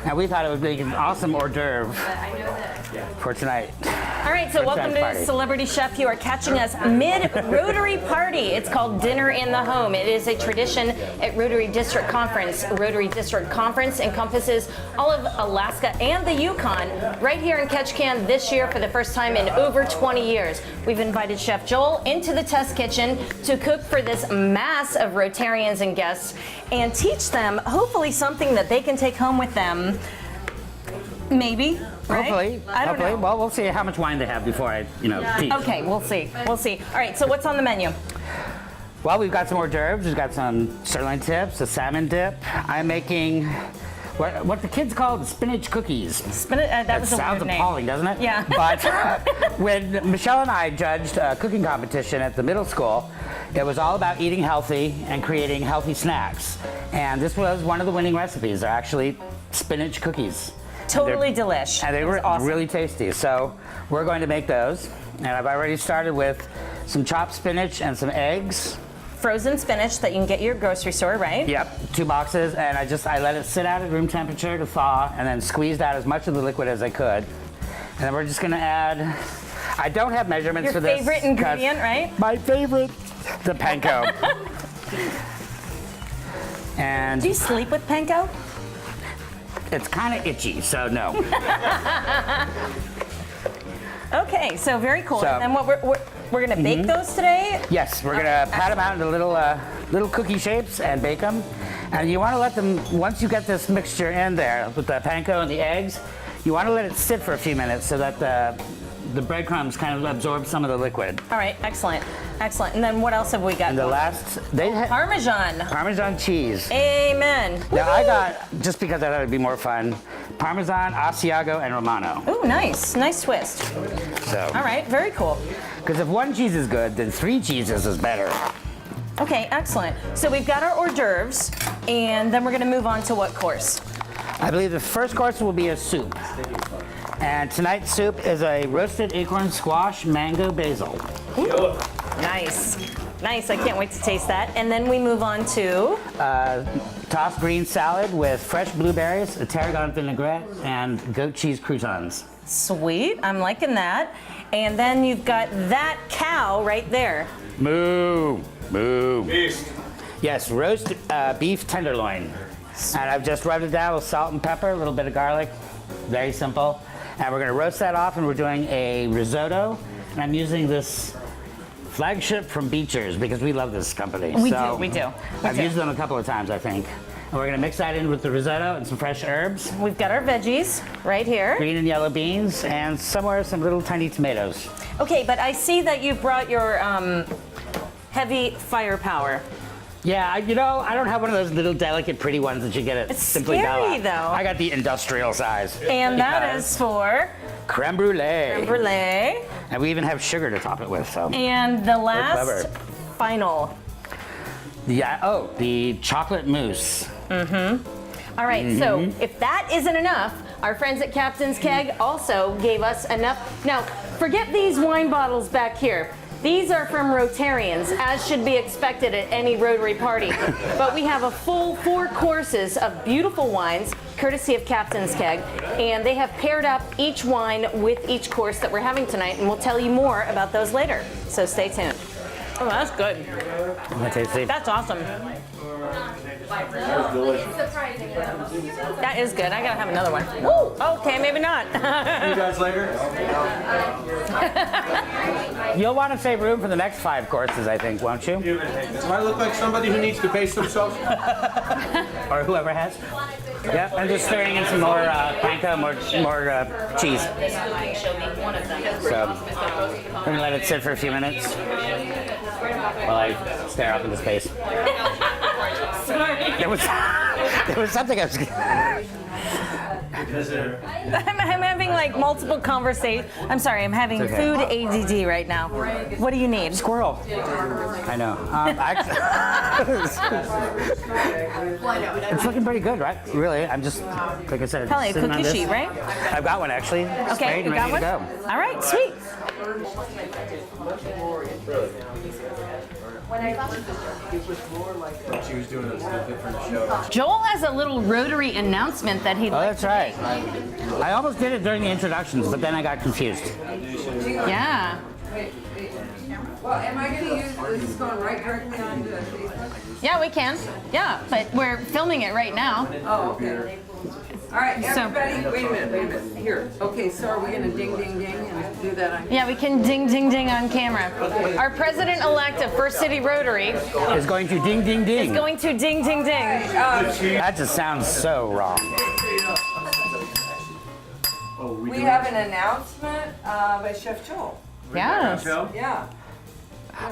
Now we thought it would be an awesome hors d'oeuvre for tonight. All right, so welcome to Celebrity Chef. You are catching us mid-Rotary Party. It's called Dinner in the Home. It is a tradition at Rotary District Conference. Rotary District Conference encompasses all of Alaska and the Yukon right here in Ketchikan this year for the first time in over 20 years. We've invited Chef Joel into the test kitchen to cook for this mass of Rotarians and guests and teach them hopefully something that they can take home with them. Maybe. Right? Hopefully. I don't know. Well, we'll see how much wine they have before I, teach. Okay, we'll see. We'll see. All right, so what's on the menu? Well, we've got some hors d'oeuvres. We've got some sirloin tips, a salmon dip. I'm making what the kids call spinach cookies. Spinach. That was a sounds weird name. appalling, doesn't it? Yeah. But when Michelle and I judged a cooking competition at the middle school, it was all about eating healthy and creating healthy snacks. And this was one of the winning recipes. They're actually spinach cookies. Totally delish. And they were awesome. really tasty. So we're going to make those. And I've already started with some chopped spinach and some eggs. Frozen spinach that you can get at your grocery store, right? Yep, 2 boxes. And I let it sit out at room temperature to thaw and then squeezed out as much of the liquid as I could. And then we're just going to add, I don't have measurements for this. Your favorite ingredient, right? My favorite, the panko. And do you sleep with panko? It's kind of itchy, so no. Okay, so very cool. So, and then what we're gonna bake those today? Yes, we're gonna pat them out into little cookie shapes and bake them. And you want to let them, once you get this mixture in there with the panko and the eggs, you want to let it sit for a few minutes so that the breadcrumbs kind of absorb some of the liquid. All right, excellent, excellent. And then what else have we got? And the last, Parmesan cheese. Amen. Now I got, just because I thought it'd be more fun, Parmesan, Asiago, and Romano. Ooh, nice twist. So. All right, very cool. Because if 1 cheese is good, then 3 cheeses is better. Okay, excellent. So we've got our hors d'oeuvres, and then we're gonna move on to what course? I believe the first course will be a soup. And tonight's soup is a roasted acorn squash mango basil. Ooh, nice. Nice, I can't wait to taste that. And then we move on to? Tossed green salad with fresh blueberries, a tarragon vinaigrette, and goat cheese croutons. Sweet, I'm liking that. And then you've got that cow right there. Moo, moo. Beef. Yes, roast beef tenderloin. And I've just rubbed it down with salt and pepper, a little bit of garlic. Very simple. And we're gonna roast that off and we're doing a risotto. And I'm using this flagship from Beecher's because we love this company. We do. I've used them a couple of times, I think. And we're gonna mix that in with the risotto and some fresh herbs. We've got our veggies right here. Green and yellow beans, and somewhere some little tiny tomatoes. Okay, but I see that you brought your heavy firepower. Yeah, I don't have one of those little delicate pretty ones that you get at It's Simply scary, Bella. though. I got the industrial size. And that is for? Creme brulee. Creme brulee. And we even have sugar to top it with, so. And the last, clever. final. Yeah, the chocolate mousse. All right, so if that isn't enough, our friends at Captain's Keg also gave us enough. Now, forget these wine bottles back here. These are from Rotarians, as should be expected at any Rotary party. But we have a full 4 courses of beautiful wines, courtesy of Captain's Keg, and they have paired up each wine with each course that we're having tonight, and we'll tell you more about those later. So stay tuned. Oh, that's good. Tasty. That's awesome. That is good. I gotta have another one. Woo! Okay, maybe not. See you guys later. You'll want to save room for the next 5 courses, I think, won't you? Do I look like somebody who needs to pace themselves? Or whoever has. Yep, I'm just stirring in some more panko, more cheese. So, we're gonna let it sit for a few minutes while I stare off into space. Sorry. There was something I was. I'm having like multiple conversations. I'm sorry, I'm having It's okay. food ADD right now. What do you need? Squirrel. I know. It's looking pretty good, right? Really, I'm just, like I said, Probably a sitting on cookie this. sheet, right? I've got one actually. Okay, Sprayed you and got ready one? to go. All right, sweet. She was doing a different show. Joel has a little Rotary announcement that he'd Oh, like that's right. I almost did it during the introductions, but then I got confused. Yeah. Well, am I gonna use, this is going right directly on the Facebook? Yeah, we can. Yeah, but we're filming it right now. Oh, okay. All right, So- everybody, wait a minute. Here, okay, so are we gonna ding, ding, ding and do that on? Yeah, we can ding, ding, ding on camera. Our president-elect of First City Rotary Is going to ding, ding, ding. is going to ding, ding, ding. That just sounds so wrong. We have an announcement by Chef Joel. Yes. Yeah.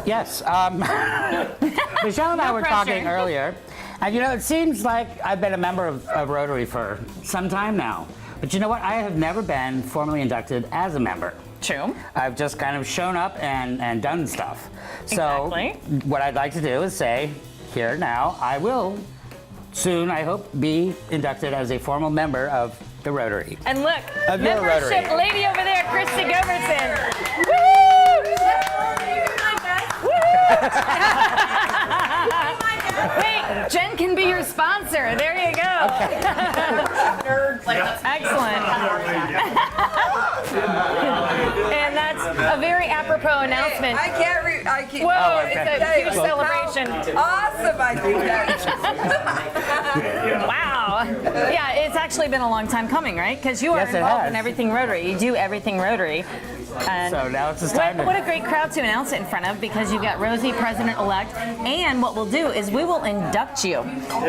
Yes. Michelle and I No were pressure. talking earlier, and you know, it seems like I've been a member of Rotary for some time now. But you know what? I have never been formally inducted as a member. True. I've just kind of shown up and done stuff. So Exactly. what I'd like to do is say, here now, I will soon, I hope, be inducted as a formal member of the Rotary. And look, Of your membership Rotary. lady over there, Christy Govertson. Wait, Jen can be your sponsor. There you go. Excellent. And that's a very apropos announcement. I can't Whoa, okay. it's a huge celebration. Awesome, I think that. Wow. Yeah, it's actually been a long time coming, right? Because you are Yes, it involved has. in everything Rotary. You do everything Rotary. And So now it's just time what a to... great crowd to announce it in front of, because you've got Rosie, president-elect, and what we'll do is we will induct you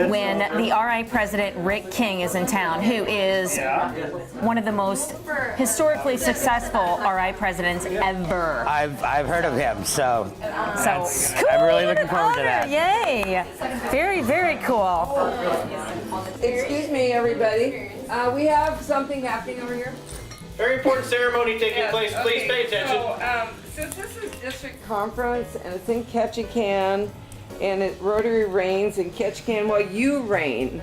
when the RI president, Rick King, is in town, who is one of the most historically successul RI presidents ever. I've heard of him, so So I'm really what looking an forward to honor. that. Yay! Very, very cool. Excuse me, everybody. We have something happening over here. Very important ceremony taking place. Please pay attention. Since this is district conference and it's in Ketchikan and it Rotary reigns in Ketchikan while you reign.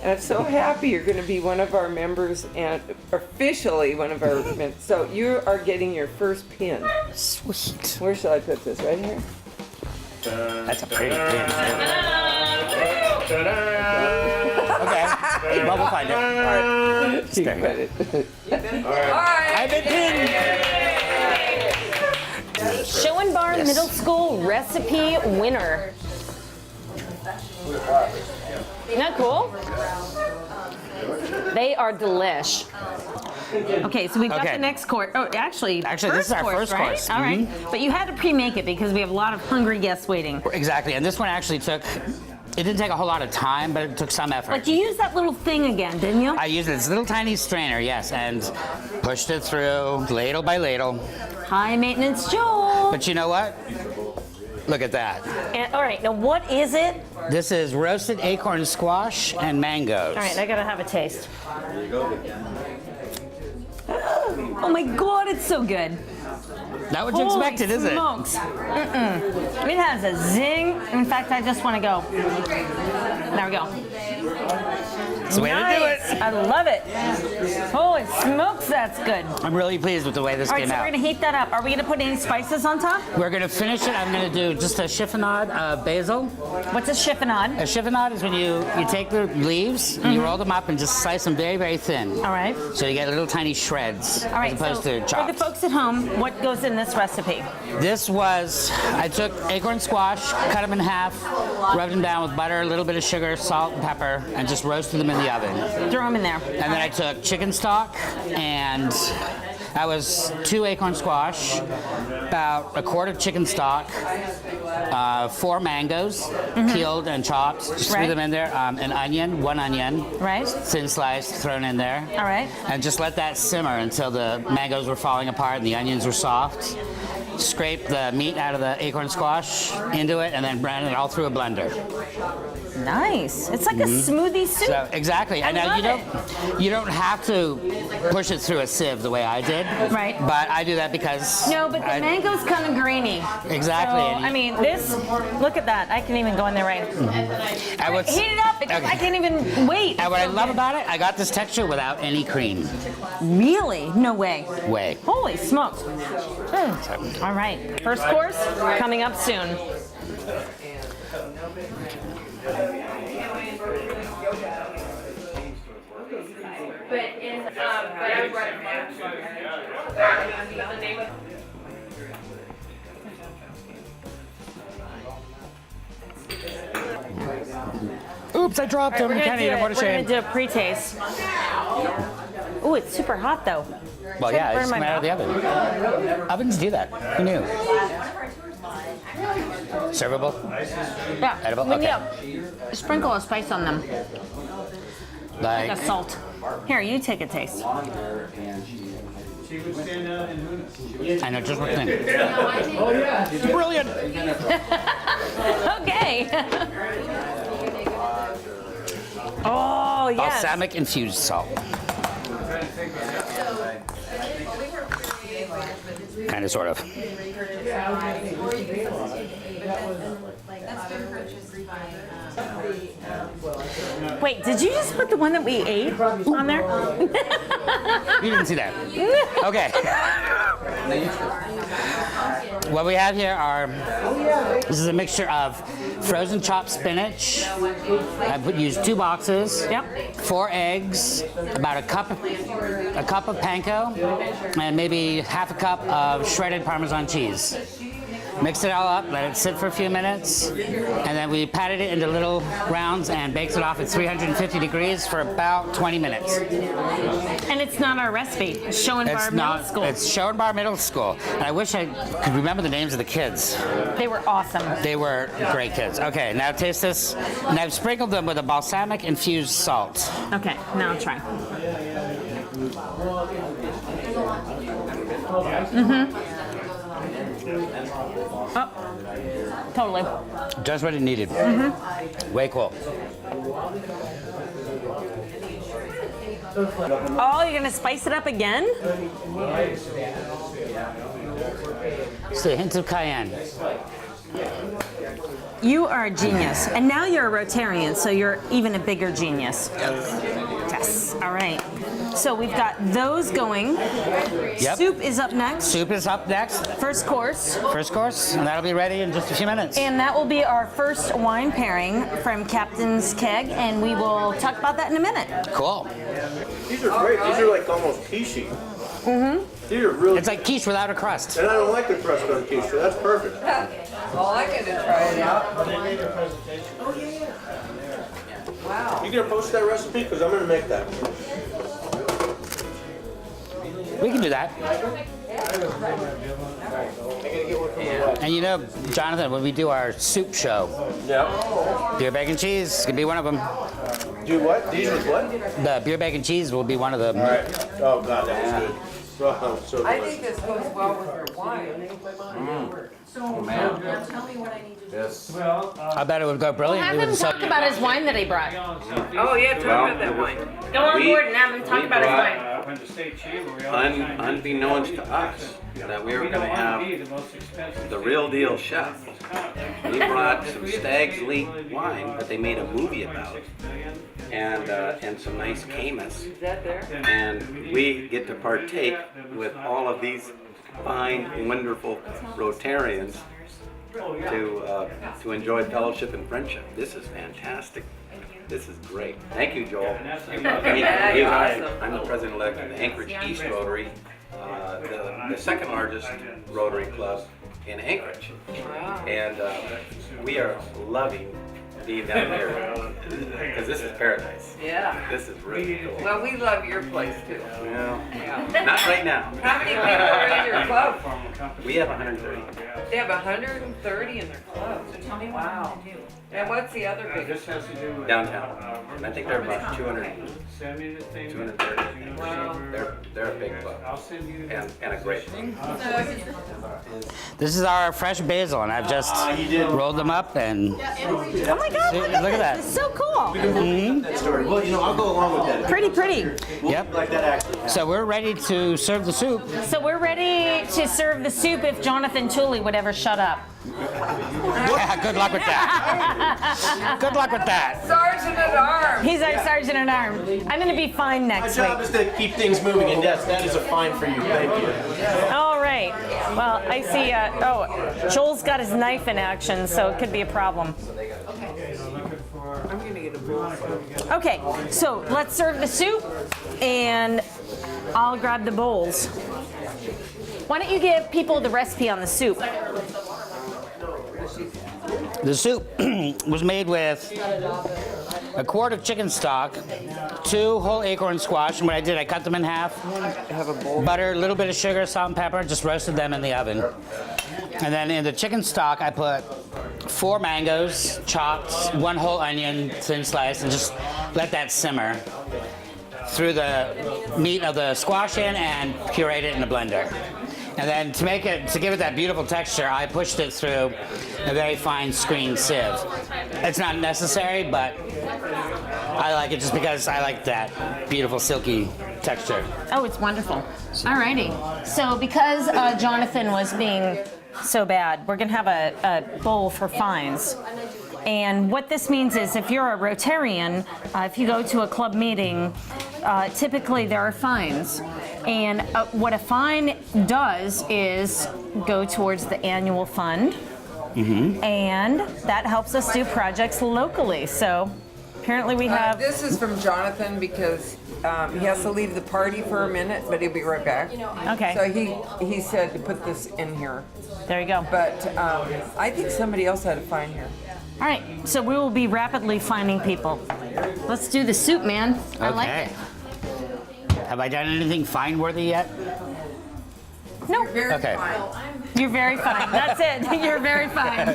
And I'm so happy you're going to be one of our members and officially one of our members. So you are getting your first pin. Sweet. Where shall I put this? Right here? That's a pretty pin. Okay. Well, we'll find it. All right. You Stay. put it. All right. I've been pinned. Schoenbarn Middle School recipe winner. Isn't that cool? They are delish. Okay, so we've got Okay. the next course. Oh, actually, This is our first right? course. All right, but you had to pre-make it because we have a lot of hungry guests waiting. Exactly, and this one actually took, it didn't take a whole lot of time, but it took some effort. But you used that little thing again, didn't you? I used this little tiny strainer, yes, and pushed it through ladle by ladle. High maintenance Joel. But you know what? Look at that. And, all right, now what is it? This is roasted acorn squash and mangoes. All right, I gotta have a taste. Oh my God, it's so good. Not what you expected, is it? Smokes. It has a zing. In fact, I just want to go. There we go. It's the way to do Nice. it. I love it. Holy smokes, that's good. I'm really pleased with the way this All right, came so out. we're gonna heat that up. Are we gonna put any spices on top? We're gonna finish it. I'm gonna do just a chiffonade of basil. What's a chiffonade? A chiffonade is when you take the leaves and you roll them up and just slice them very, very thin. All right. So you get little tiny shreds All right. as opposed So to for chops. the folks at home, what goes in this recipe? This was, I took acorn squash, cut them in half, rubbed them down with butter, a little bit of sugar, salt, and pepper, and just roasted them in the oven. Throw them in there. And then I took chicken stock, and that was 2 acorn squash, about a quart of chicken stock, 4 mangoes, peeled and chopped, just threw Right. them in there, an onion, 1 onion, Right. thin sliced, thrown in there. All right. And just let that simmer until the mangoes were falling apart and the onions were soft. scrape the meat out of the acorn squash into it, and then blend it all through a blender. Nice. It's like a smoothie soup. So exactly. And now love you don't have to push it through a sieve the way I did. Right. But I do that because No, but the mango's kind of grainy. Exactly. So, I mean, this, look at that. I can even go in there right. And what's- Heat it up because Okay. I can't even wait. And what I love about it, I got this texture without any cream. Really? No way. Way. Holy smokes. All right. First course coming up soon. Oops, I dropped them. We're Can't eat them. What a gonna shame. do a pre-taste. Oh, it's super hot though. Well, yeah, Burn it's my coming out of the oven. Ovens do that. Who knew? Servable? Yeah. Edible? When Okay. you sprinkle a spice on them, like Like, a salt. Here, you take a taste. I know just what thing. Oh, yeah. Brilliant. Okay. Oh yes. Balsamic infused salt. Kind of, sort of. Wait, did you just put the one that we ate on there? You didn't see that. Okay. What we have here are, this is a mixture of frozen chopped spinach. I've used 2 boxes. Yep. 4 eggs, about a cup of panko, and maybe half a cup of shredded Parmesan cheese. Mix it all up, let it sit for a few minutes, and then we patted it into little rounds and baked it off at 350 degrees for about 20 minutes. And it's not our recipe. It's Schoenbar Middle School. It's Schoenbar Middle School. And I wish I could remember the names of the kids. They were awesome. They were great kids. Okay, now taste this. And I've sprinkled them with a balsamic infused salt. Okay, now I'll try. Oh, totally. Just what it needed. Way cool. Oh, you're gonna spice it up again? Just a hint of cayenne. You are a genius. And now you're a Rotarian, so you're even a bigger genius. Yes. All right. So we've got those going. Yep. Soup is up next. Soup is up next. First course. First course, and that'll be ready in just a few minutes. And that will be our first wine pairing from Captain's Keg, and we will talk about that in a minute. Cool. These are great. These are like almost quiche-y. These are really. It's like quiche without a crust. And I don't like the crust on quiche, so that's perfect. Well, I'm gonna try it out. Wow. You gonna post that recipe? Because I'm gonna make that. We can do that. And you know, Jonathan, when we do our soup show, Yeah. beer, bacon, cheese can be one of them. Do what? These with what? The beer, bacon, cheese will be one of them. All right. Oh God, that was good. Oh, so I delicious. think this goes well with your wine. I bet it would go brilliantly Have with him the talk about his wine that he brought. Oh, yeah, talk about that wine. Go on We- board and have him talk we about his brought- wine. Unbeknownst to us, that we were going to have the real deal chef. We brought some Stag's Leap wine that they made a movie about, and some nice Camus. Is that there? And we get to partake with all of these fine, wonderful Rotarians to enjoy fellowship and friendship. This is fantastic. This is great. Thank you, Joel. Thank you. Awesome. I'm the president-elect of the Anchorage East Rotary, the second largest Rotary club in Anchorage. And we are loving being down here because this is paradise. Yeah. This is really cool. Well, we love your place too. Well, not right now. How many people are in your club? We have 130. They have 130 in their club. Wow. And what's the other big? downtown. And I think they're about 230. They're a big club and a great club. This is our fresh basil, and I've just rolled them up and Oh my God, look at Look at that. this. It's so cool. That story. Well, I'll go along with that. Pretty, pretty. yep. Like that actually. So we're ready to serve the soup. So we're ready to serve the soup if Jonathan Tooley would ever shut up. Yeah, good luck with that. Good luck with that. Sergeant at Arms. He's our sergeant at arms. I'm going to be fine My next job week. is to keep things moving, and yes, that is a fine for you. Thank you. All right. Well, I see. Joel's got his knife in action, so it could be a problem. I'm gonna get a bowl. Okay, so let's serve the soup, and I'll grab the bowls. Why don't you give people the recipe on the soup? The soup was made with a quart of chicken stock, 2 whole acorn squash, and what I did, I cut them in half, Have a bowl. butter, a little bit of sugar, salt and pepper, just roasted them in the oven. And then in the chicken stock, I put 4 mangoes, chopped, 1 whole onion, thin slice, and just let that simmer. Threw the meat of the squash in and pureed it in a blender. And then to give it that beautiful texture, I pushed it through a very fine screen sieve. It's not necessary, but I like it just because I like that beautiful silky texture. Oh, it's wonderful. Alrighty. So because Jonathan was being so bad, we're gonna have a bowl for fines. And what this means is if you're a Rotarian, if you go to a club meeting, typically there are fines. And what a fine does is go towards the annual fund. And that helps us do projects locally. So apparently we have, This is from Jonathan because he has to leave the party for a minute, but he'll be right back. okay, So he said to put this in here, there you go. but I think somebody else had a fine here. All right, so we will be rapidly finding people. Let's do the soup, man. I like Okay. it. Have I done anything fine-worthy yet? No, Okay. you're very fine. That's it. You're very fine.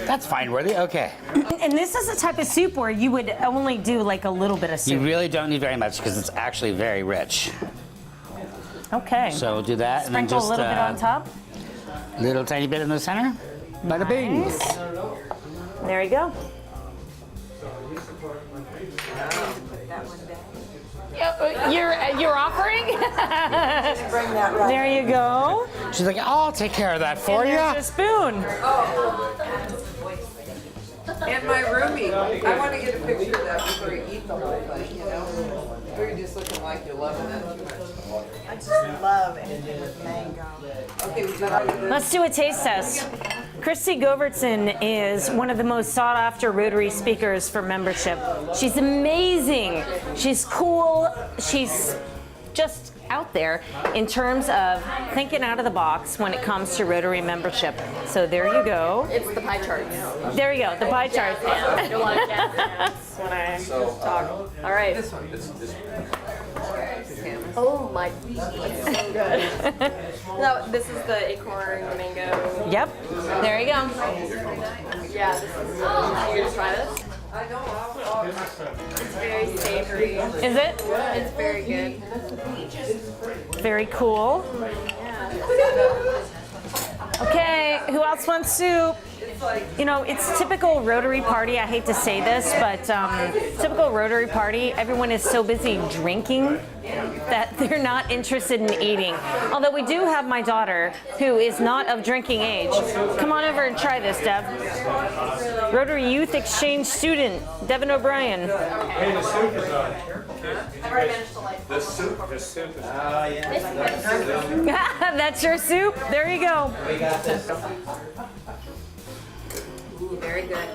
That's fine-worthy, okay. And this is the type of soup where you would only do like a little bit of You soup. really don't need very much because it's actually very rich. Okay. So we'll do that and then Sprinkle a just little bit on top. little tiny bit in the center. Bada bing. Nice. There you go. You're offering? There you go. She's like, I'll take care of that for And you. there's a spoon. And my roomie, I want to get a picture of that before you eat the whole thing, you know? Or you're just looking like you're loving it. I just love anything with mango. Okay, we got Let's do a taste test. Christy Govertson is one of the most sought after Rotary speakers for membership. She's amazing. She's cool. She's just out there in terms of thinking out of the box when it comes to Rotary membership. So there you go. It's the pie charts. There you go, the pie chart. You'll want to jazz when I talk. All right. this one. Oh my, it's so good. No, this is the acorn mango. Yep, there you go. Yeah, this is. You gonna try this? I know, I'll It's very savory. Is it? It's very good. Very cool. Okay, who else wants soup? You know, it's typical Rotary Party. I hate to say this, but typical Rotary Party, everyone is so busy drinking that they're not interested in eating. Although we do have my daughter, who is not of drinking age. Come on over and try this, Deb. Rotary Youth Exchange student, Devin O'Brien. That's your soup? There you go. Very good.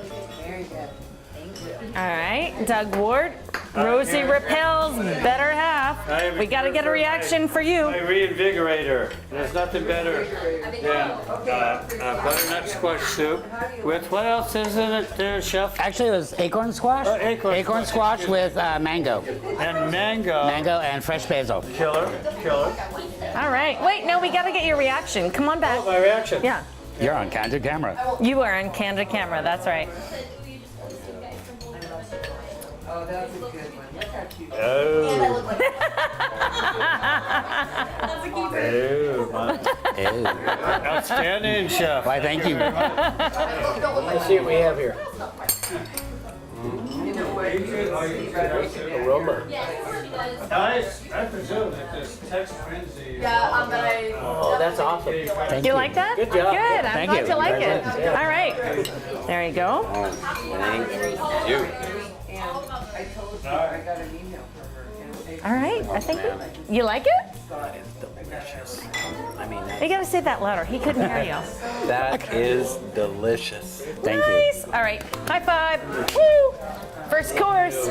All right, Doug Ward. Rosie Rappel's better half. We got to get a reaction for you. My reinvigorator. There's nothing better than butternut squash soup with what else is in it there, Chef? Actually, it was acorn squash. Acorn squash with mango. And mango. Mango and fresh basil. Killer. All right. Wait, no, we got to get your reaction. Come on back. My reaction. Yeah, You're on candid camera. you are on candid camera. That's right. Oh, that's a good one. Look how cute. Outstanding, chef. Why, thank you. Let's see what we have here. Aroma. Guys, I presume that this text frenzy. Yeah, but I. Oh, that's awesome. Thank You like that? Good job. Good. I'm Thank glad you. you like Very it. good. All right. There you go. Thank you. And I told you I got an email from her. And All right. I think you like it. That is delicious. I mean, You gotta say that louder. He couldn't hear you. that is delicious. Thank you. Nice. All right. High five. Woo! First course.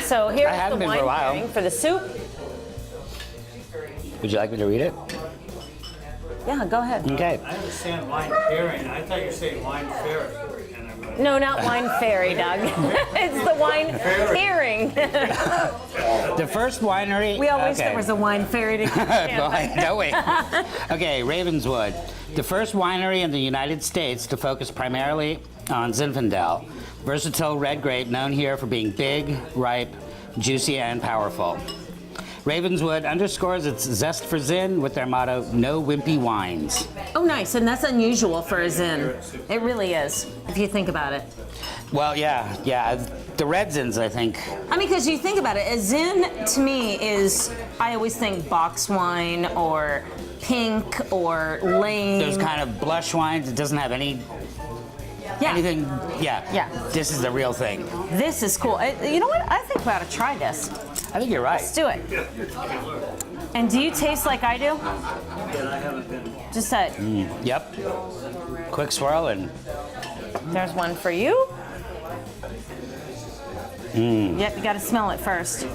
So here's I the haven't been for a wine while. pairing for the soup. Would you like me to read it? Yeah, go ahead. Okay. I understand wine pairing. I thought you were saying wine fairing. And I'm like, No, not wine fairy, Doug. It's the wine pairing. The first winery. We all wish okay. there was a wine fairy to No, wait. Okay, Ravenswood, the first winery in the United States to focus primarily on Zinfandel, versatile red grape known here for being big, ripe, juicy, and powerful. Ravenswood underscores its zest for Zin with their motto, no wimpy wines. Oh, nice. And that's unusual for a Zin. It really is, if you think about it. Well, yeah, the red Zins, I think. I mean, because you think about it, a Zin to me is, I always think box wine or pink or lame. Those kind of blush wines, it doesn't have anything, Yeah. This is the real thing. This is cool. You know what? I think we ought to try this. I think you're right. Let's do it. And do you taste like I do? Just that. Yep. Quick swirl and There's one for you. Yep, you got to smell it first.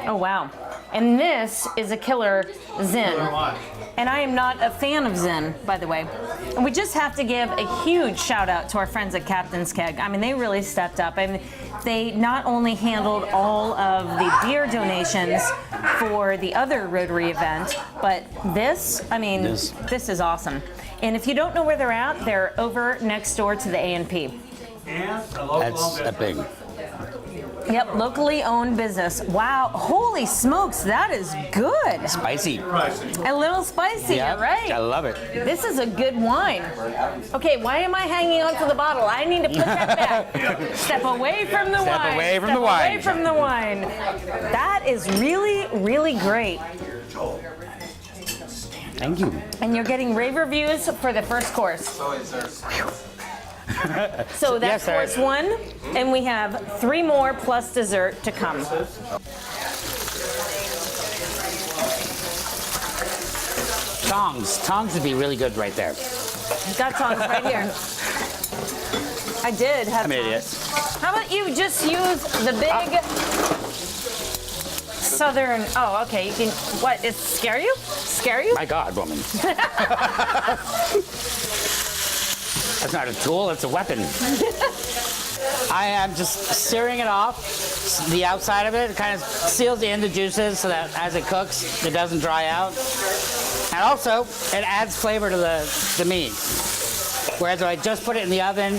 Oh, wow. And this is a killer Zin. And I am not a fan of Zin, by the way. And we just have to give a huge shout out to our friends at Captain's Keg. I mean, they really stepped up. I mean, they not only handled all of the beer donations for the other Rotary event, but this, I mean, this is awesome. And if you don't know where they're at, they're over next door to the A&P. And a local that's a big. Yep, locally owned business. Wow, holy smokes, that is good. Spicy. A little spicy, Yep, you're right. I love it. This is a good wine. Okay, why am I hanging on to the bottle? I need to put that back. Step away from the wine. away from Step the wine. away from the wine. That is really, really great. Thank you. And you're getting rave reviews for the first course. So that's Yes, sir. course one, and we have 3 more plus dessert to come. Tongs would be really good right there. Got tongs right here. I did have I'm an idiot. How about you just use the big southern, oh, okay, you can, what, it scare you? Scare you? My God, woman. That's not a tool, it's a weapon. I am just searing it off, the outside of it. It kind of seals in the juices so that as it cooks, it doesn't dry out. And also, it adds flavor to the meat. Whereas if I just put it in the oven,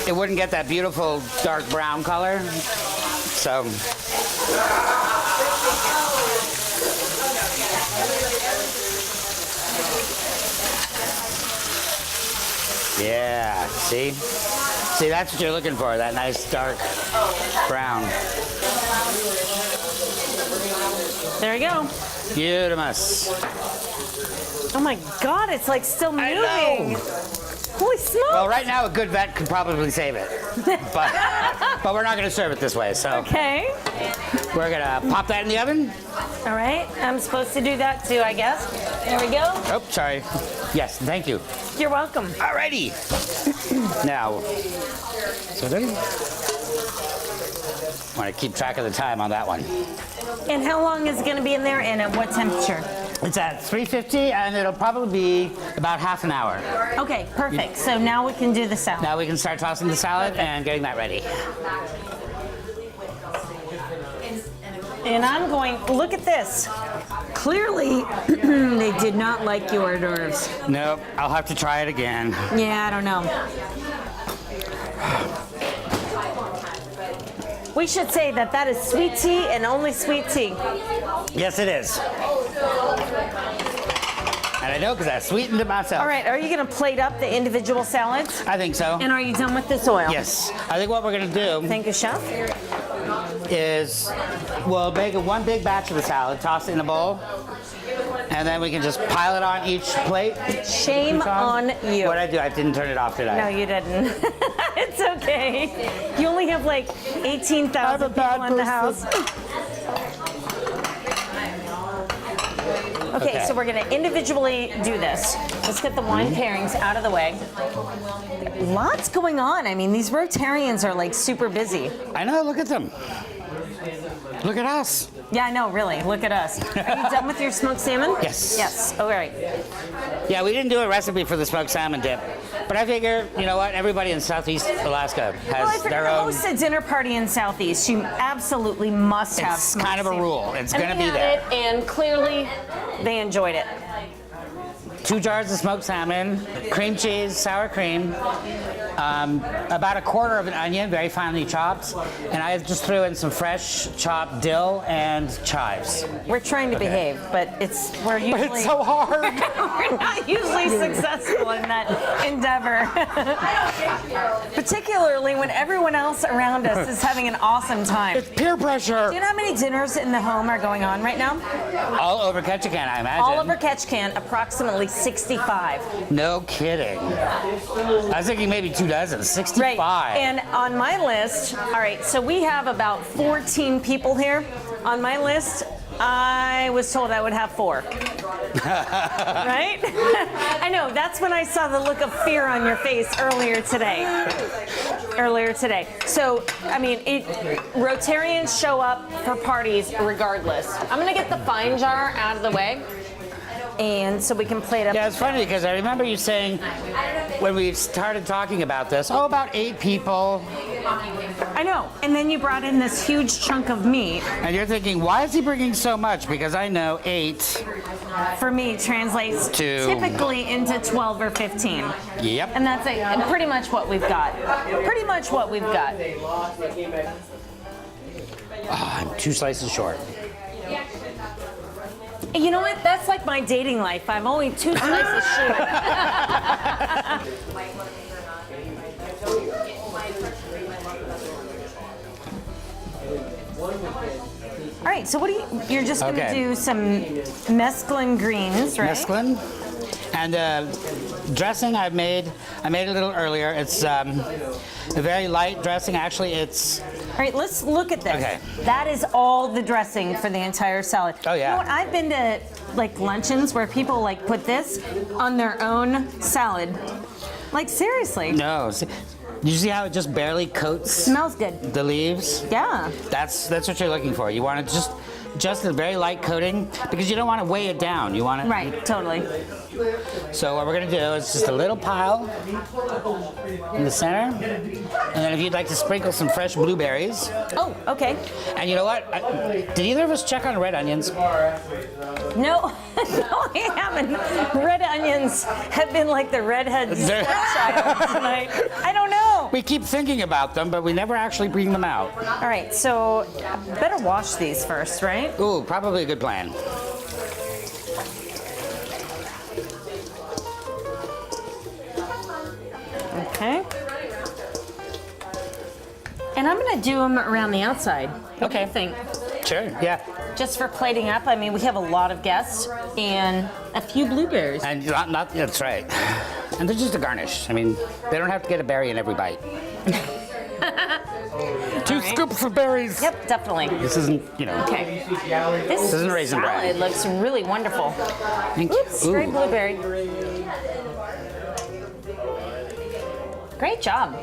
it wouldn't get that beautiful dark brown color. So, yeah, see? See, that's what you're looking for, that nice dark brown. There you go. Beautimous. Oh my God, it's like still moving. I know. Holy smokes. Well, right now a good vet could probably save it, but we're not going to serve it this way. So Okay. we're gonna pop that in the oven. All right. I'm supposed to do that too, I guess. There we go. Oh, sorry. Yes, thank you. You're welcome. Alrighty. Now, so ready? Want to keep track of the time on that one. And how long is it going to be in there and at what temperature? It's at 350, and it'll probably be about half an hour. Okay, perfect. So now we can do the salad. Now we can start tossing the salad and getting that ready. And I'm going, look at this. Clearly, they did not like your hors d'oeuvres. Nope, I'll have to try it again. Yeah, I don't know. We should say that that is sweet tea and only sweet tea. Yes, it is. And I know because I sweetened it myself. All right, are you going to plate up the individual salads? I think so. And are you done with this oil? Yes. I think what we're going to do Thank you, Chef. is we'll make one big batch of the salad, toss it in a bowl, and then we can just pile it on each plate. Shame on you. What'd I do? I didn't turn it off, did I? No, you didn't. It's okay. You only have like 18,000 people in the house. Okay, so we're gonna individually do this. Let's get the wine pairings out of the way. Lots going on. I mean, these Rotarians are like super busy. I know, look at them. Look at us. Yeah, I know, really. Look at us. Are you done with your smoked salmon? Yes. Yes. All right. Yeah, we didn't do a recipe for the smoked salmon dip, but I figure, you know what, everybody in Southeast Alaska Well, has if you're their gonna own. host a dinner party in Southeast, you absolutely must have It's smoked kind of a salmon. rule. It's And gonna we be had there. it, and clearly, they enjoyed it. 2 jars of smoked salmon, cream cheese, sour cream, about 1/4 of an onion, very finely chopped, and I just threw in some fresh chopped dill and chives. We're trying to behave, but we're usually It's so hard. we're not usually successful in that endeavor. Particularly when everyone else around us is having an awesome time. It's peer pressure. Do you know how many dinners in the home are going on right now? All over Ketchikan, I imagine. All over Ketchikan, approximately 65. No kidding. I was thinking maybe 2 dozen. 65. Right. And on my list, all right, so we have about 14 people here. On my list, I was told I would have 4. Right? I know, that's when I saw the look of fear on your face earlier today. So, I mean, Rotarians show up for parties regardless. I'm gonna get the fine jar out of the way. And so we can plate up. Yeah, it's funny because I remember you saying when we started talking about this, about 8 people. I know. And then you brought in this huge chunk of meat. And you're thinking, why is he bringing so much? Because I know 8. For me, translates typically into 12 or 15. Yep. And that's and pretty much what we've got. Pretty much what we've got. I'm 2 slices short. You know what? That's like my dating life. I'm only 2 slices short. All right, so you're just going to do some mesclun greens, right? Mesclun. And dressing I made a little earlier. It's a very light dressing. Actually, it's... All right, let's look at this. Okay. That is all the dressing for the entire salad. Oh, yeah. You know what? I've been to like luncheons where people like put this on their own salad. Like seriously. No. You see how it just barely coats Smells good. the leaves? Yeah. That's what you're looking for. You want it just a very light coating because you don't want to weigh it down. You want it. Right, totally. So what we're gonna do is just a little pile in the center, and then if you'd like to sprinkle some fresh blueberries. Oh, okay. And you know what? Did either of us check on red onions? No, no, I haven't. Red onions have been like the redhead stepchild tonight. I don't know. We keep thinking about them, but we never actually bring them out. All right, so better wash these first, right? Ooh, probably a good plan. Okay. And I'm gonna do them around the outside. What do you think? Sure, yeah. Just for plating up, I mean, we have a lot of guests and a few blueberries. And not that's right. And they're just a garnish. I mean, they don't have to get a berry in every bite. 2 scoops of berries. Yep, definitely. This isn't, Okay. This isn't raisin bran. salad looks really wonderful. Thank you. Oops, great blueberry. Great job.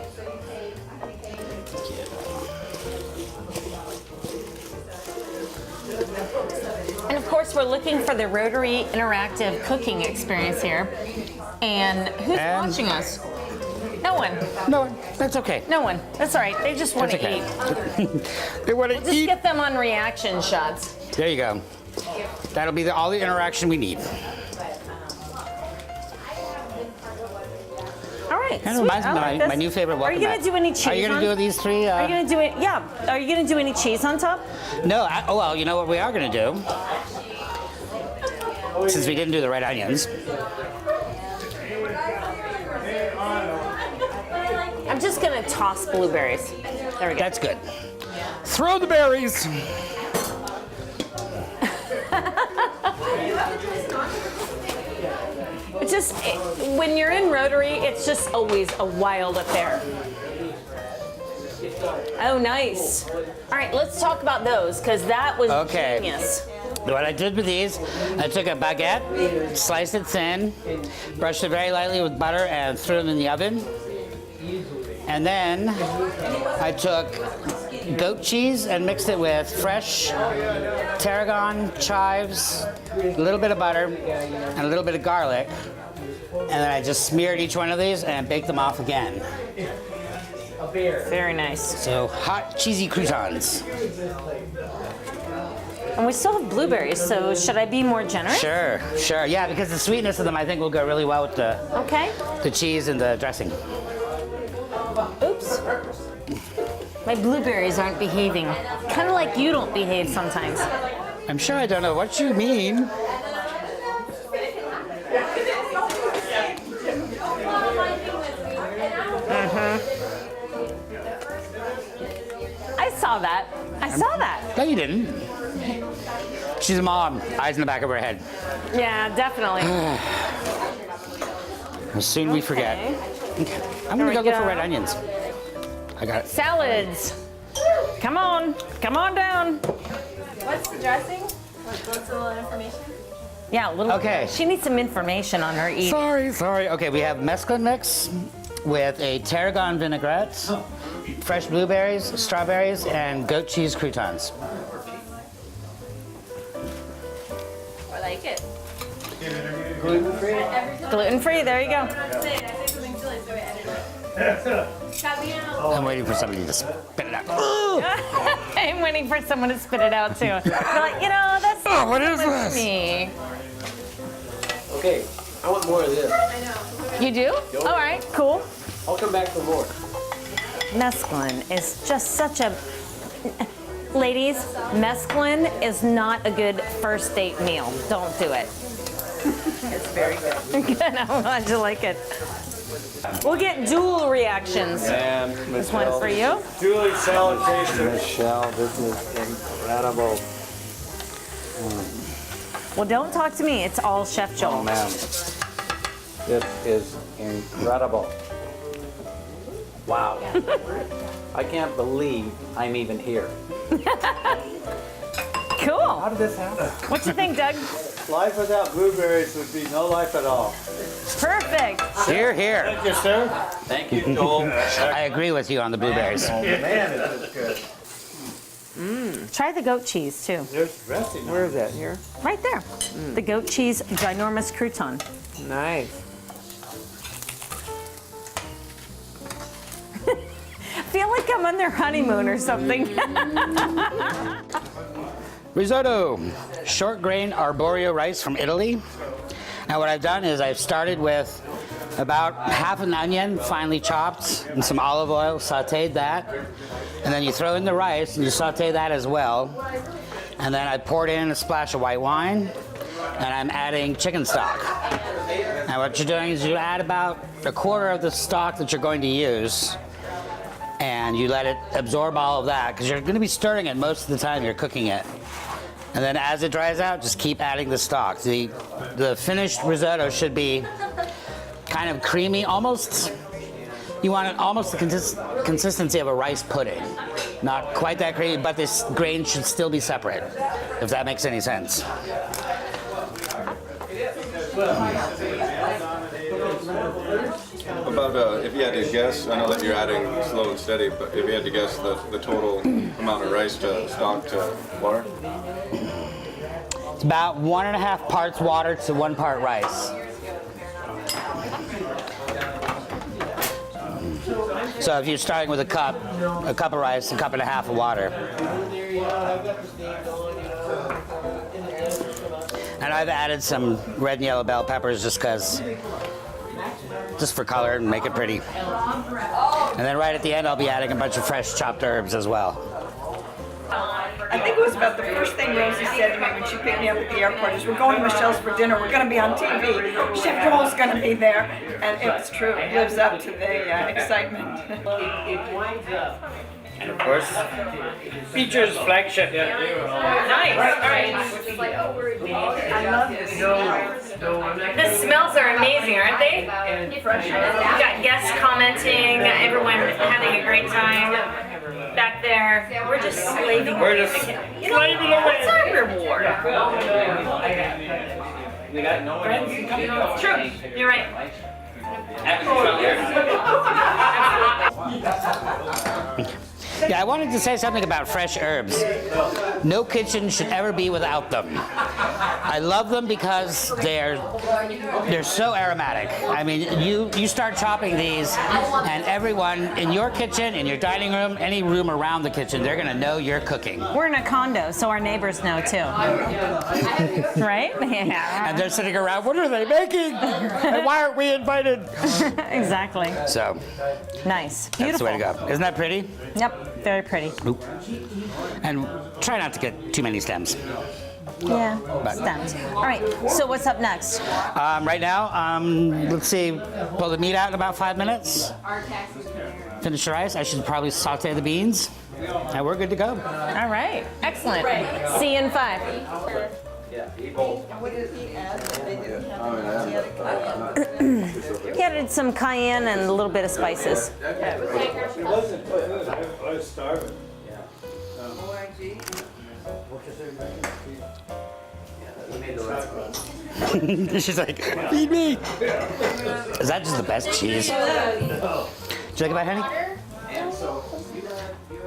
And of course, we're looking for the Rotary Interactive Cooking Experience here. And who's watching us? No one. No, that's okay. No one. That's all right. They just want That's to okay. eat. They want to Just eat. get them on reaction shots. There you go. That'll be all the interaction we need. All right. Kind of sweet. reminds me I of like my this. new favorite Are welcome you gonna mat. do any cheese? Are you gonna do these three? Are you gonna do it? Yeah. Are you gonna do any cheese on top? No. Oh well, you know what we are gonna do? Since we didn't do the red onions. I'm just gonna toss blueberries. There we go. That's good. Throw the berries. It's just when you're in Rotary, it's just always a wild affair. Oh, nice. All right, let's talk about those because that was Okay. genius. What I did with these, I took a baguette, sliced it thin, brushed it very lightly with butter, and threw it in the oven. And then I took goat cheese and mixed it with fresh tarragon, chives, a little bit of butter, and a little bit of garlic. And then I just smeared each one of these and baked them off again. Very nice. So hot, cheesy croutons. And we still have blueberries, so should I be more generous? Sure, sure. Yeah, because the sweetness of them I think will go really well with Okay. the cheese and the dressing. Oops. My blueberries aren't behaving. Kind of like you don't behave sometimes. I'm sure I don't know what you mean. I saw that. I saw that. No, you didn't. She's a mom. Eyes in the back of her head. Yeah, definitely. Soon we forget. Okay. I'm gonna There go we look for go. red onions. I got it. Salads. Come on. Come on down. What's the dressing? What's a little information? Yeah, a little. Okay. She needs some information on her eating. Sorry. Okay, we have mesclun mix with a tarragon vinaigrette, fresh blueberries, strawberries, and goat cheese croutons. I like it. Gluten free. There you go. I'm waiting for somebody to spit it out. Ooh! I'm waiting for someone to spit it out too. They're like, that's Oh, what is for this? me. Okay, I want more of this. You do? All right, cool. I'll come back for more. Mesclun is just such a. Ladies, mesclun is not a good first date meal. Don't do it. It's very good. Good, I'm glad you like it. We'll get dual reactions. And This one for you. Julie salutation. Michelle, this is incredible. Well, don't talk to me. It's all Chef Joel. Oh man, this is incredible. Wow. I can't believe I'm even here. Cool. How did this happen? What you think, Doug? Life without blueberries would be no life at all. Perfect. Here, here. Thank you, sir. Thank you, Joel. I agree with you on the blueberries. Man, it is good. Try the goat cheese too. There's dressing. Where is that? Here? Right there. The goat cheese ginormous crouton. Nice. I feel like I'm on their honeymoon or something. Risotto, short grain arborio rice from Italy. Now what I've done is I've started with about half an onion, finely chopped, and some olive oil, sauteed that. And then you throw in the rice and you saute that as well. And then I poured in a splash of white wine, and I'm adding chicken stock. Now what you're doing is you add about a quarter of the stock that you're going to use, and you let it absorb all of that, because you're going to be stirring it most of the time you're cooking it. And then as it dries out, just keep adding the stock. The finished risotto should be kind of creamy, almost. You want it almost the consistency of a rice pudding. Not quite that creamy, but this grain should still be separate, if that makes any sense. About if you had to guess, I know that you're adding slow and steady, but if you had to guess the total amount of rice to stock to water? It's about 1.5 parts water to 1 part rice. So if you're starting with a cup of rice, 1.5 cups of water. And I've added some red and yellow bell peppers just for color and make it pretty. And then right at the end, I'll be adding a bunch of fresh chopped herbs as well. I think it was about the first thing Rosie said to me when she picked me up at the airport is, we're going to Michelle's for dinner, we're going to be on TV, Chef Joel's going to be there, and it was true, it lives up to the excitement. And of course, Beecher's flagship. Nice. All right. I love this. The smells are amazing, aren't they? We've got guests commenting, everyone having a great time back there. We're just slaving away. You know, what's our reward? True, you're right. Yeah, I wanted to say something about fresh herbs. No kitchen should ever be without them. I love them because they're so aromatic. I mean, you start chopping these, and everyone in your kitchen, in your dining room, any room around the kitchen, they're gonna know you're cooking. We're in a condo, so our neighbors know too. Right? Yeah. And they're sitting around, what are they making? And why aren't we invited? Exactly. So, Nice. that's the Beautiful. way to go. Isn't that pretty? Yep. Very pretty. Oop. And try not to get too many stems. Yeah. Stems. All right. So what's up next? Right now, let's see, pull the meat out in about 5 minutes. Finish the rice. I should probably saute the beans. And we're good to go. All right. Excellent. See you in 5. He added some cayenne and a little bit of spices. It wasn't good. I was starving. She's like, feed me. Is that just the best cheese? Did you like it, honey?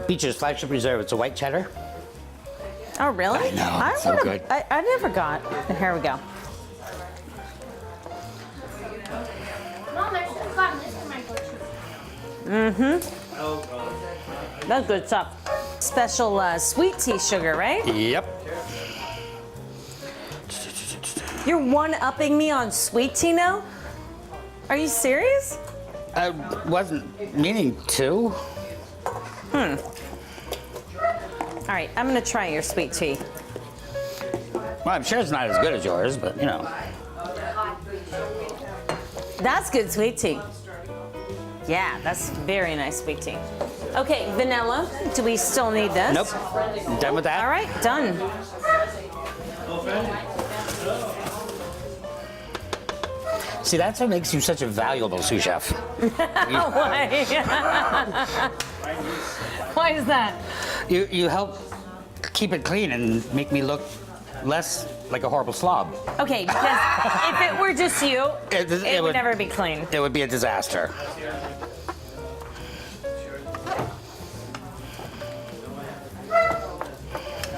Beecher's Flagship Reserve. It's a white cheddar. Oh, really? I know, it's so would've- good. I never got. Here we go. That's good stuff. Special sweet tea sugar, right? Yep. You're one-upping me on sweet tea now? Are you serious? I wasn't meaning to. All right, I'm gonna try your sweet tea. Well, I'm sure it's not as good as yours, but you know. That's good sweet tea. Yeah, that's very nice sweet tea. Okay, vanilla. Do we still need this? Nope. Done with that? All right, done. See, that's what makes you such a valuable sous chef. Why? Why is that? You help keep it clean and make me look less like a horrible slob. Okay, because if it were just you, it would never be clean. It would be a disaster.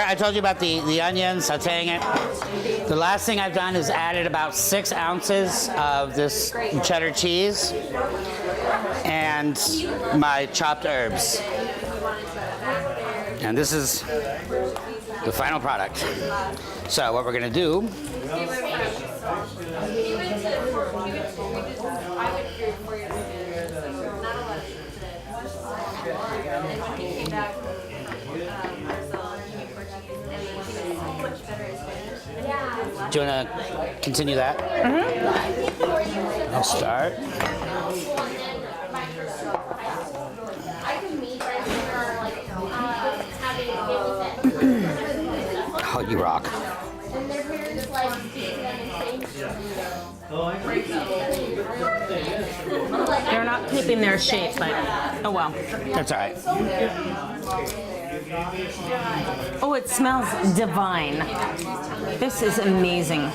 I told you about the onions, sauteing it. The last thing I've done is added about 6 ounces of this cheddar cheese and my chopped herbs. And this is the final product. So what we're gonna do do you want to continue that? Mm-hmm. I'll start. Oh, you rock. They're not keeping their shape, but oh well. That's all right. Oh, it smells divine. This is amazing.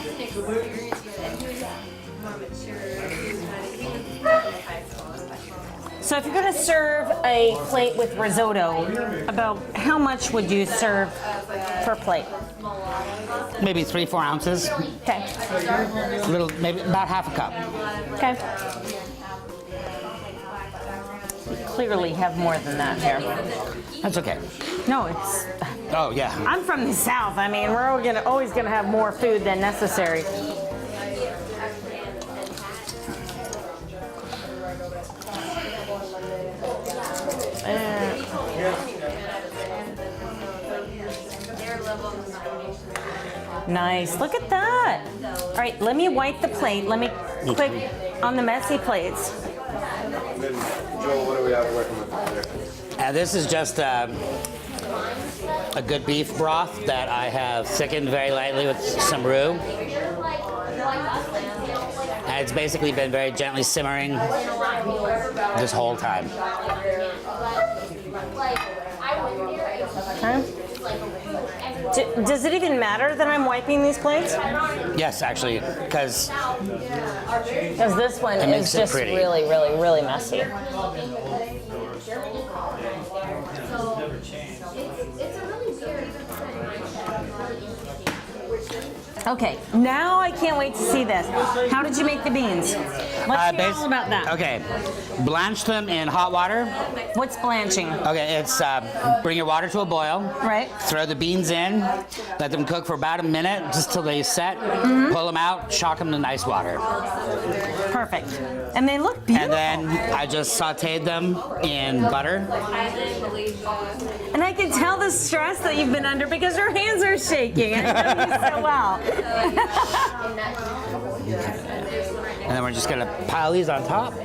So if you're going to serve a plate with risotto, about how much would you serve per plate? Maybe 3-4 ounces. Okay. A little, maybe about half a cup. Okay. We clearly have more than that here. That's okay. No, Oh, yeah. I'm from the South. I mean, we're always gonna have more food than necessary. Nice. Look at that. All right, let me wipe the plate. Let me quick on the messy plates. And then, Joel, what do we have working with there? This is just a good beef broth that I have thickened very lightly with some roux. And it's basically been very gently simmering this whole time. Huh? Does it even matter that I'm wiping these plates? Yes, actually, because this one it is makes it just pretty. really, really, really messy. Okay, now I can't wait to see this. How did you make the beans? Let's hear all about that. Okay, blanch them in hot water. What's blanching? Okay, it's bring your water to a boil. Right. Throw the beans in, let them cook for about a minute, just till they set. Pull them out, shock them to nice water. Perfect. And they look beautiful. And then I just sauteed them in butter. And I can tell the stress that you've been under because your hands are shaking. I know you so well. And then we're just gonna pile these on top. All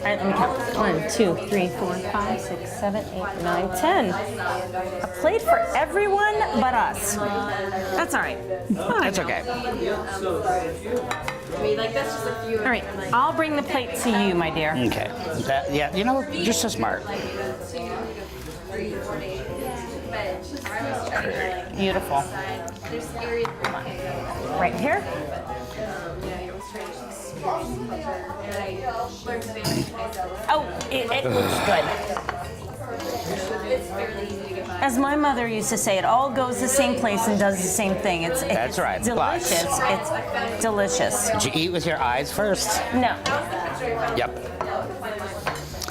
right, let me count. 1, 2, 3, 4, 5, 6, 7, 8, 9, 10. A plate for everyone but us. That's all right. That's okay. All right, I'll bring the plate to you, my dear. Okay. Yeah, you know, you're so smart. Beautiful. Right here. Oh, it looks good. As my mother used to say, it all goes the same place and does the same thing. That's right, but- Delicious. It's delicious. Did you eat with your eyes first? No. Yep.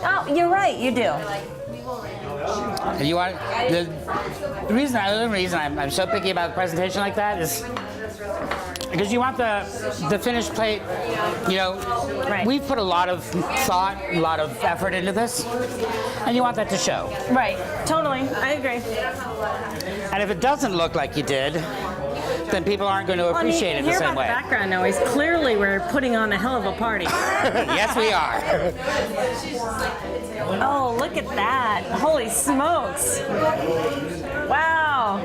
Oh, you're right. You do. And you want the reason I'm so picky about a presentation like that is because you want the finished plate. You know, Right. we've put a lot of thought, a lot of effort into this, and you want that to show. Right. Totally. I agree. And if it doesn't look like you did, then people aren't going to appreciate it the hear same about way. the background noise. Clearly, we're putting on a hell of a party. Yes, we are. Oh, look at that. Holy smokes. Wow.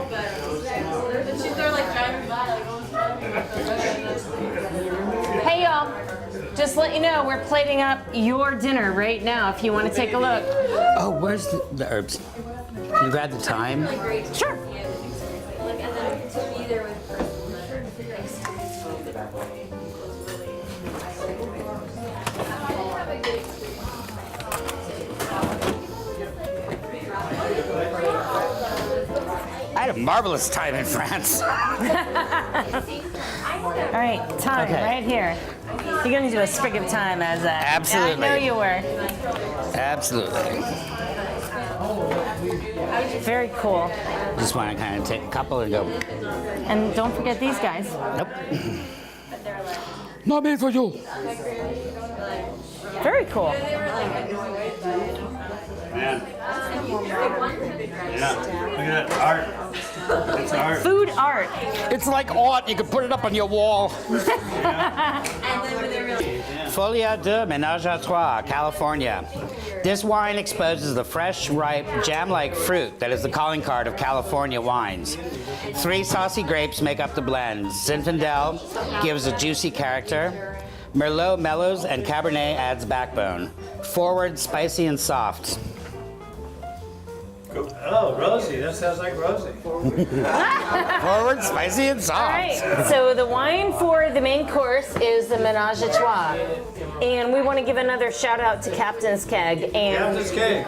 Hey, y'all. Just let you know, we're plating up your dinner right now if you want to take a look. Oh, where's the herbs? Can you grab the thyme? Sure. I had a marvelous time in France. All right, thyme Okay. right here. You're going to do a sprig of thyme as that. Absolutely. I know you were. Absolutely. Very cool. Just want to kind of take a couple and go. And don't forget these guys. Nope. Not made for you. Very cool. Man. Yeah, look at that art. It's art. Food art. It's like art. You can put it up on your wall. Folia de Ménage à Trois, California. This wine exposes the fresh, ripe, jam-like fruit that is the calling card of California wines. 3 saucy grapes make up the blend. Zinfandel gives a juicy character. Merlot mellows and Cabernet adds backbone. Forward, spicy, and soft. Oh, Rosie, that sounds like Rosie. Forward, spicy, and soft. All right, so the wine for the main course is the Ménage à Trois. And we want to give another shout out to Captain's Keg. And Captain's Cake.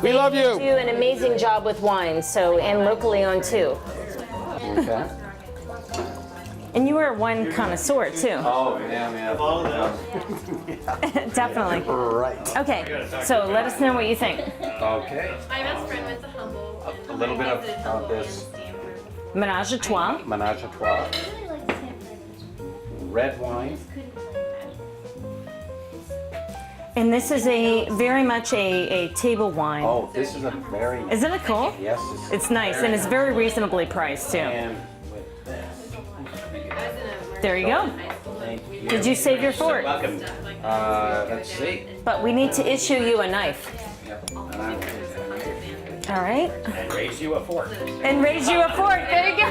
We love they you. do an amazing job with wine, so and locally owned too. Okay. And you are one connoisseur too. Oh, yeah. Definitely. Right. Okay, so let us know what you think. Okay. My best friend went to Humboldt. A little bit of this Menage a trois. menage a trois. Red wine. And this is a very much a table wine. Oh, this is a very, Isn't it cool? yes. It's nice and it's very reasonably priced too. And with this. There you go. Thank you. Did you save your fork? Welcome. Let's see. But we need to issue you a knife. All right. And raise you a fork. And raise you a fork. There you go.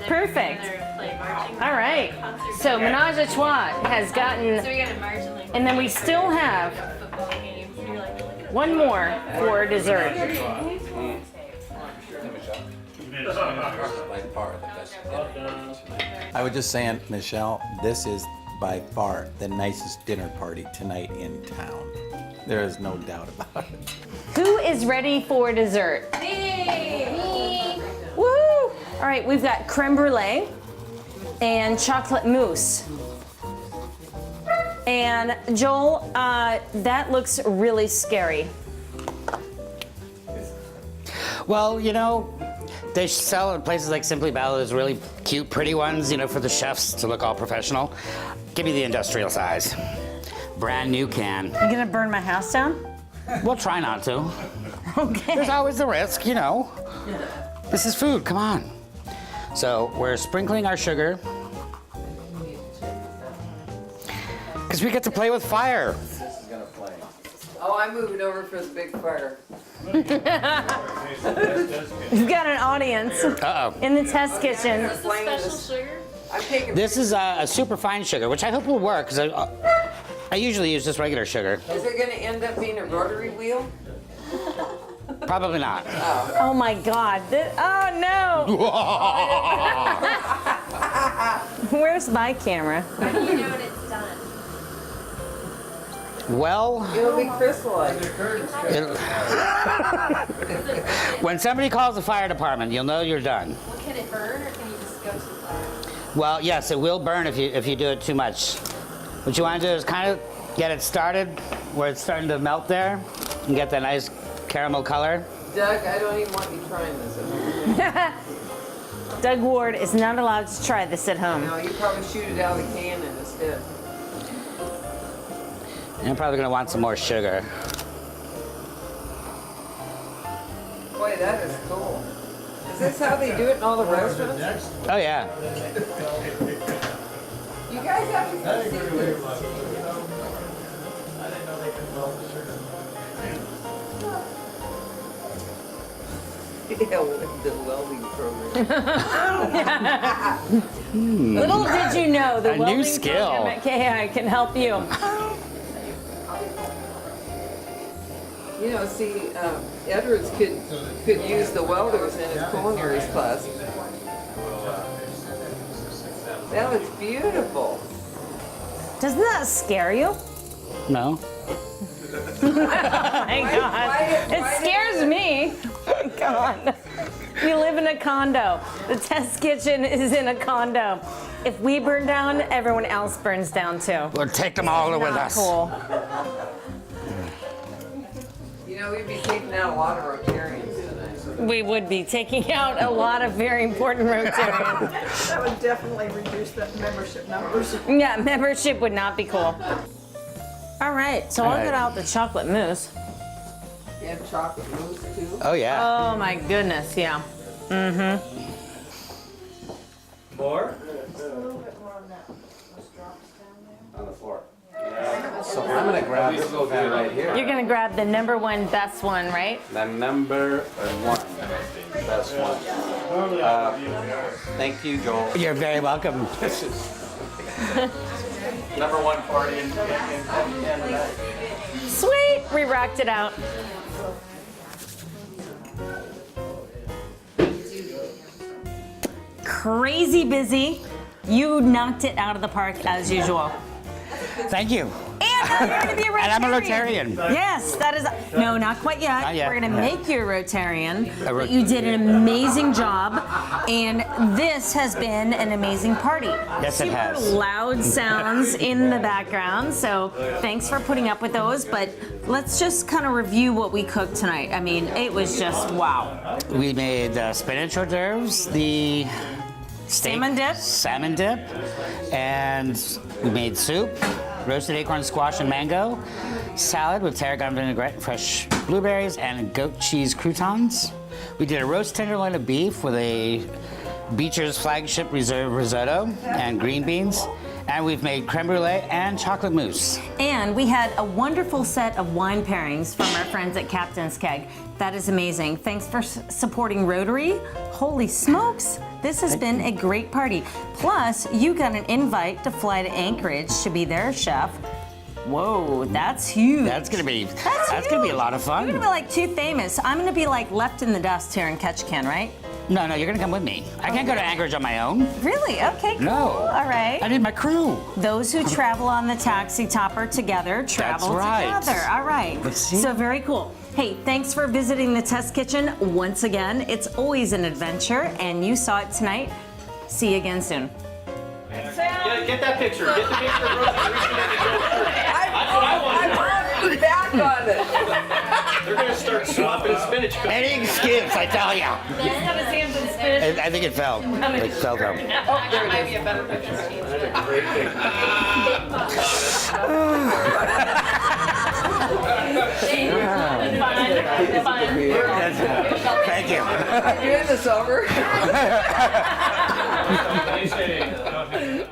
Perfect. All right. So Menage a Trois has gotten, So we got a margin like and then we still have football games. And you're like, look at one more for dessert. By far the best. I was just saying, Michelle, this is by far the nicest dinner party tonight in town. There is no doubt about it. Who is ready for dessert? me. Woo! All right, we've got creme brulee and chocolate mousse. And Joel, that looks really scary. Well, you know, they sell at places like Simply Bella those really cute, pretty ones, you know, for the chefs to look all professional. Give me the industrial size. Brand new can. You gonna burn my house down? We'll try not to. Okay. There's always the risk, you know. This is food, come on. So we're sprinkling our sugar. Because we get to play with fire. Oh, I'm moving over for the big fire. You've got an audience Uh-oh. in the test kitchen. Special sugar. I'm taking. This is a super fine sugar, which I hope will work, because I usually use just regular sugar. Is it gonna end up being a rotary wheel? Probably not. Oh my God. Oh no. Where's my camera? How do you know when it's done? Well, It'll be crystallized. when somebody calls the fire department, you'll know you're done. Well, can it burn or can you just go to the fire? Well, yes, it will burn if you do it too much. What you want to do is kind of get it started where it's starting to melt there and get that nice caramel color. Doug, I don't even want you trying this at home. Doug Ward is not allowed to try this at home. No, you probably shoot it out of the can instead. And I'm probably going to want some more sugar. Boy, that is cool. Is this how they do it in all the restaurants? Oh, yeah. You guys have to come see this. Yeah, the welding program. Little did you know the A new welding skill. program at KI can help you. You know, see, Edwards could use the welders in his culinary class. That was beautiful. Doesn't that scare you? No? Oh my God. why- It scares me. Oh my God. You live in a condo. The test kitchen is in a condo. If we burn down, everyone else burns down too. We'll take them all with Not us. cool. You know, we'd be taking out a lot of Rotarians tonight. We would be taking out a lot of very important Rotarians. That would definitely reduce the membership numbers. Yeah, membership would not be cool. All right, so I'll right. get out the chocolate mousse. You have chocolate mousse too? Oh, yeah. Oh my goodness, yeah. More? On the floor. So I'm gonna grab this guy right here. You're gonna grab the number one best one, right? The number one, best one. Thank you, Joel. You're very welcome. This is number one party in Canada. Sweet, we rocked it out. Crazy busy. You knocked it out of the park as usual. Thank you. And now you're going to be a Rotarian. And I'm a Rotarian. Yes, that is. No, not quite yet. Not yet. We're going to No. make you a Rotarian. But you did an amazing job, and this has been an amazing party. Yes, it Super has. loud sounds in the background, so thanks for putting up with those. But let's just kind of review what we cooked tonight. I mean, it was just wow. We made spinach hors d'oeuvres, the steak, salmon dip, and we made soup, roasted acorn squash and mango, salad with tarragon vinaigrette and fresh blueberries, and goat cheese croutons. We did a roast tenderloin of beef with a Beecher's Flagship Reserve risotto and green beans. And we've made creme brulee and chocolate mousse. And we had a wonderful set of wine pairings from our friends at Captain's Keg. That is amazing. Thanks for supporting Rotary. Holy smokes, this has been a great party. Plus, you got an invite to fly to Anchorage to be their chef. Whoa, that's huge. That's gonna be a lot of fun. You're gonna be like too famous. I'm gonna be like left in the dust here in Ketchikan, right? No, you're gonna come with me. I can't go to Anchorage on my own. Really? Okay, cool. No. All right. I need my crew. Those who travel on the taxi topper together travel right. together. All right. See? So very cool. Hey, thanks for visiting the Test Kitchen once again. It's always an adventure, and you saw it tonight. See you again soon. Get that picture. Get the picture of Rosie reaching in the door. That's what I want. I'm back on it. They're gonna start swapping spinach. Anything skips, I tell ya. He's got his hands in spinach. I think it fell. It fell down. That might be a better picture. Thank you. Are you in the summer? Nice day.